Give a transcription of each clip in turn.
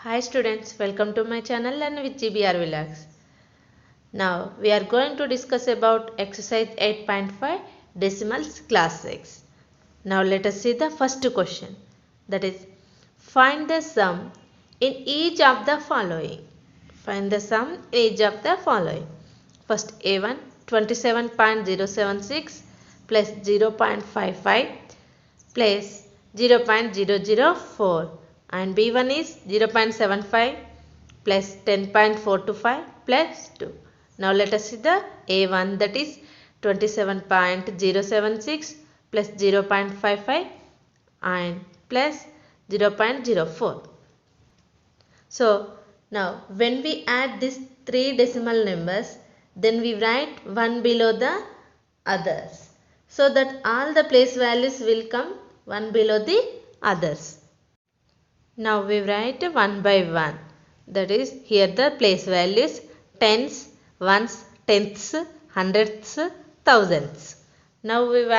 Hi students, welcome to my channel Learn with GBR Vlogs. Now we are going to discuss about exercise 8.5 decimals class 6. Now let us see the first question, that is find the sum in each of the following. Find the sum in each of the following. First A1 27.076 plus 0.55 plus 0.004 and B1 is 0.75 plus 10.425 plus 2. Now let us see the A1, that is 27.076 plus 0.55 and plus 0.04. So now when we add these three decimal numbers, then we write one below the others, so that all the place values will come one below the others. Now we write one by one, that is here the place values tens, ones, tenths, hundredths, thousandths. Now we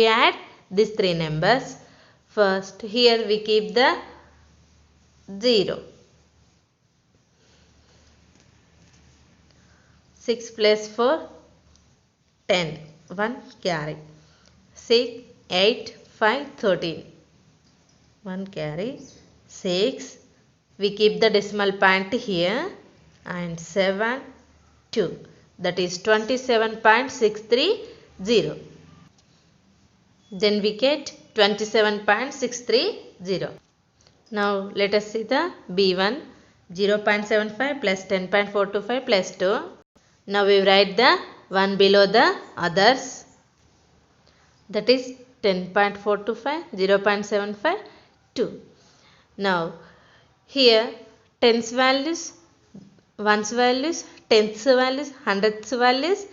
add these three numbers. First here we keep the 0. 6 plus 4, 10. 1 carry. 6, 8, 5, 13. 1 carry. 6. We keep the decimal point here. And 7, 2. That is 27.630. Then we get 27.630. Now let us see the B1. 0.75 plus 10.425 plus 2. Now we write the one below the others, that is 10.425, 0.75, 2. Now here tens values, ones values, tenths values, hundredths values,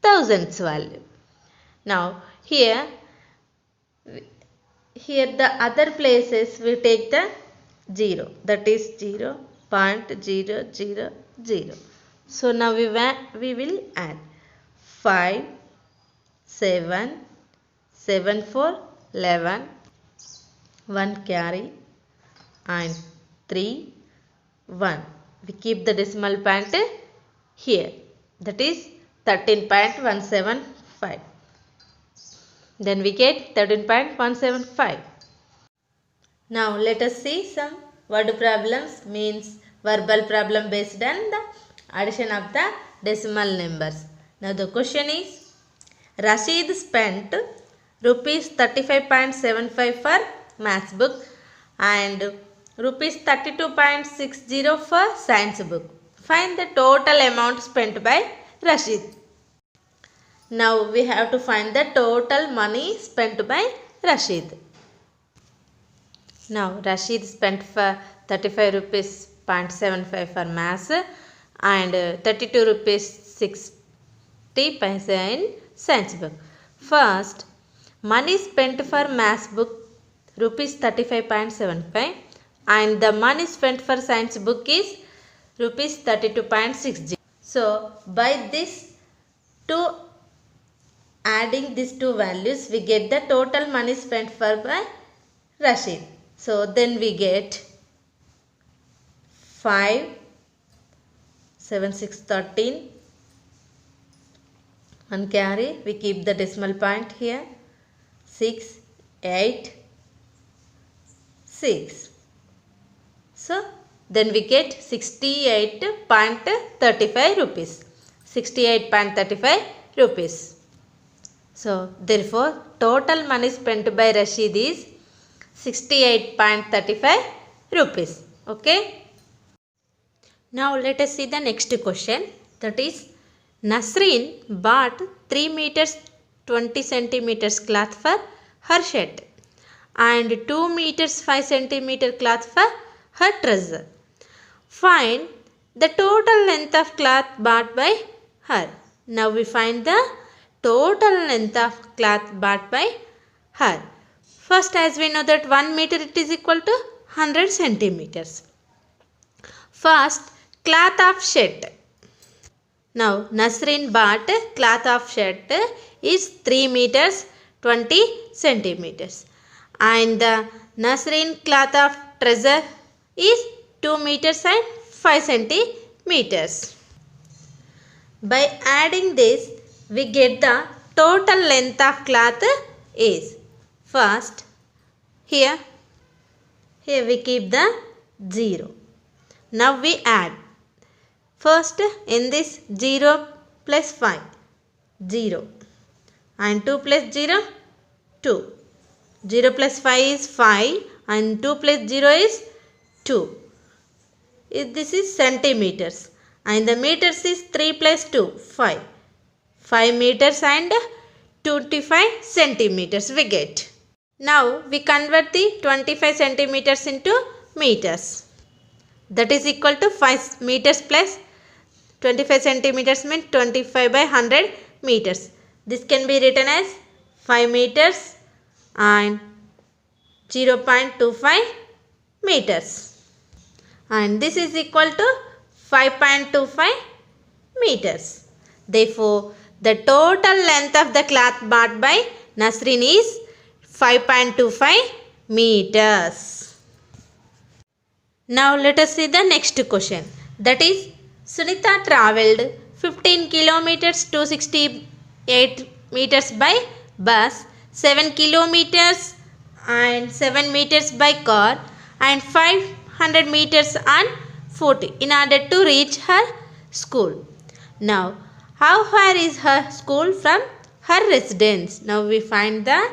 thousandths value. Now here the other places we take the 0, that is 0.000. So now we will add 5, 7, 7 for 11, 1 carry and 3, 1. We keep the decimal point here, that is 13.175. Then we get 13.175. Now let us see some word problems, means verbal problem based on the addition of the decimal numbers. Now the question is, Rashid spent rupees 35.75 for maths book and rupees 32.60 for science book. Find the total amount spent by Rashid. Now we have to find the total money spent by Rashid. Now Rashid spent for 35 rupees 0.75 for maths and 32 rupees 60 paisa in science book. First, money spent for maths book rupees 35.75 and the money spent for science book is rupees 32.60. So by this adding these two values, we get the total money spent for by Rashid. So then we get 5, 7, 6, 13, 1 carry, we keep the decimal point here, 6, 8, 6. So then we get 68.35 rupees. 68.35 rupees. So therefore total money spent by Rashid is 68.35 rupees. Okay. Now let us see the next question, that is Nasreen bought 3 meters 20 centimeters cloth for her shirt and 2 meters 5 centimeter cloth for her trouser. Find the total length of cloth bought by her. Now we find the total length of cloth bought by her. First, as we know that 1 meter it is equal to 100 centimeters. First, cloth of shirt. Now Nasreen bought cloth of shirt is 3 meters 20 centimeters and the Nasreen cloth of trouser is 2 meters and 5 centimeters. By adding this, we get the total length of cloth is. First, here we keep the 0. Now we add. First, in this 0 plus 5, 0. And 2 plus 0, 2. 0 plus 5 is 5 and 2 plus 0 is 2. This is centimeters. And the meters is 3 plus 2, 5. 5 meters and 25 centimeters we get. Now we convert the 25 centimeters into meters. That is equal to 5 meters plus 25 centimeters means 25 by 100 meters. This can be written as 5 meters and 0.25 meters. And this is equal to 5.25 meters. Therefore, the total length of the cloth bought by Nasreen is 5.25 meters. Now let us see the next question. That is, Sunita travelled 15 kilometers 268 meters by bus, 7 kilometers and 7 meters by car and 500 meters on foot in order to reach her school. Now, how far is her school from her residence? Now we find the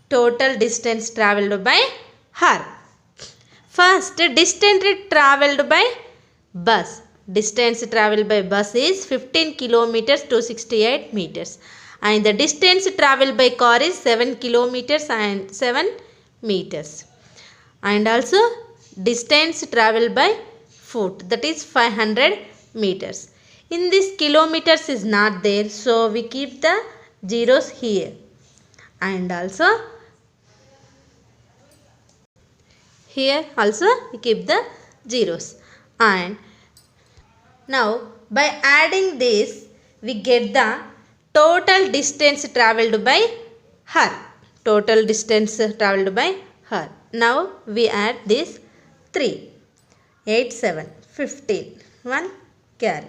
total distance travelled by her. First, distance travelled by bus. Distance travelled by bus is 15 kilometers 268 meters. And the distance travelled by car is 7 kilometers and 7 meters. And also distance travelled by foot, that is 500 meters. In this kilometers is not there, so we keep the zeros here. And also here also we keep the zeros. And now by adding this, we get the total distance travelled by her. Total distance travelled by her. Now we add this 3, 8, 7, 15, 1 carry.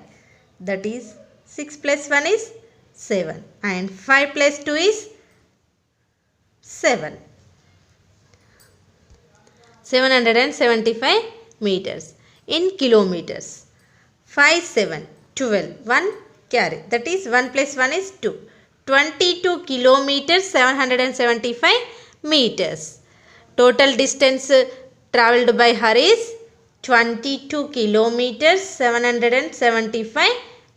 That is 6 plus 1 is 7 and 5 plus 2 is 7. 775 meters in kilometers. 5, 7, 12, 1 carry. That is 1 plus 1 is 2. 22 kilometers 775 meters. Total distance travelled by her is 22 kilometers 775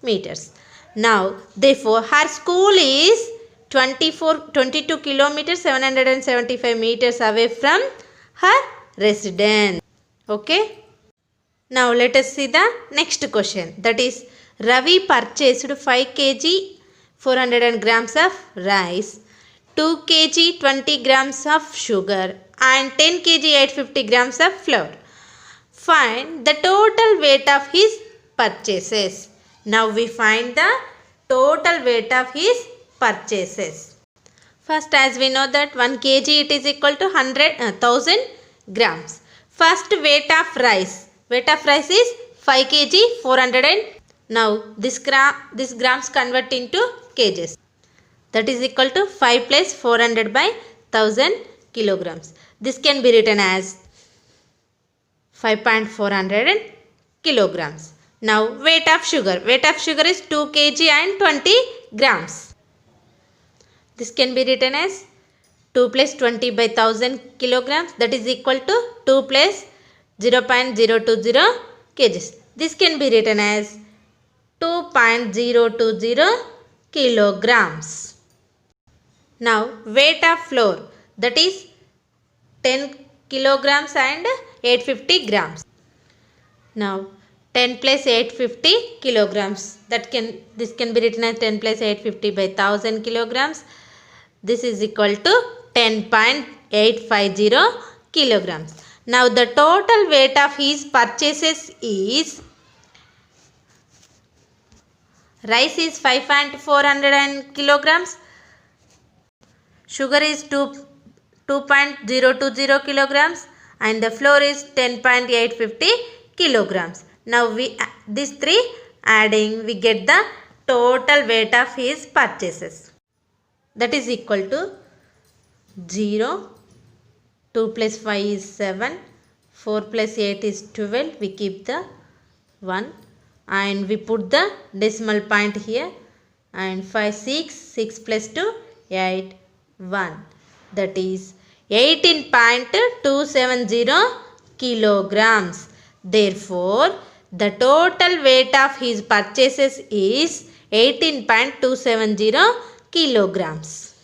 meters. Now, therefore, her school is 22 kilometers 775 meters away from her residence. Okay. Now, let us see the next question. That is, Ravi purchased 5 kg 400 grams of rice, 2 kg 20 grams of sugar and 10 kg 850 grams of flour. Find the total weight of his purchases. Now we find the total weight of his purchases. First, as we know that 1 kg it is equal to 1000 grams. First, weight of rice. Weight of rice is 5 kg 400 and now this grams convert into kgs. That is equal to 5 plus 400 by 1000 kilograms. This can be written as 5.400 kilograms. Now weight of sugar. Weight of sugar is 2 kg and 20 grams. This can be written as 2 plus 20 by 1000 kilograms. That is equal to 2 plus 0.020 kgs. This can be written as 2.020 kilograms. Now weight of flour, that is 10 kilograms and 850 grams. Now 10 plus 850 kilograms. This can be written as 10 plus 850 by 1000 kilograms. This is equal to 10.850 kilograms. Now the total weight of his purchases is, rice is 5.400 kilograms, sugar is 2.020 kilograms and the flour is 10.850 kilograms. Now these three adding, we get the total weight of his purchases. That is equal to 0, 2 plus 5 is 7, 4 plus 8 is 12, we keep the 1 and we put the decimal point here, and 5, 6 plus 2, 8, 1. That is 18.270 kilograms. Therefore, the total weight of his purchases is 18.270 kilograms.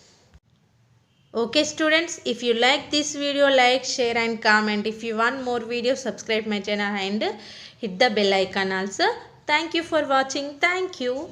Okay students, if you like this video, like, share and comment. If you want more videos, subscribe my channel and hit the bell icon also. Thank you for watching. Thank you.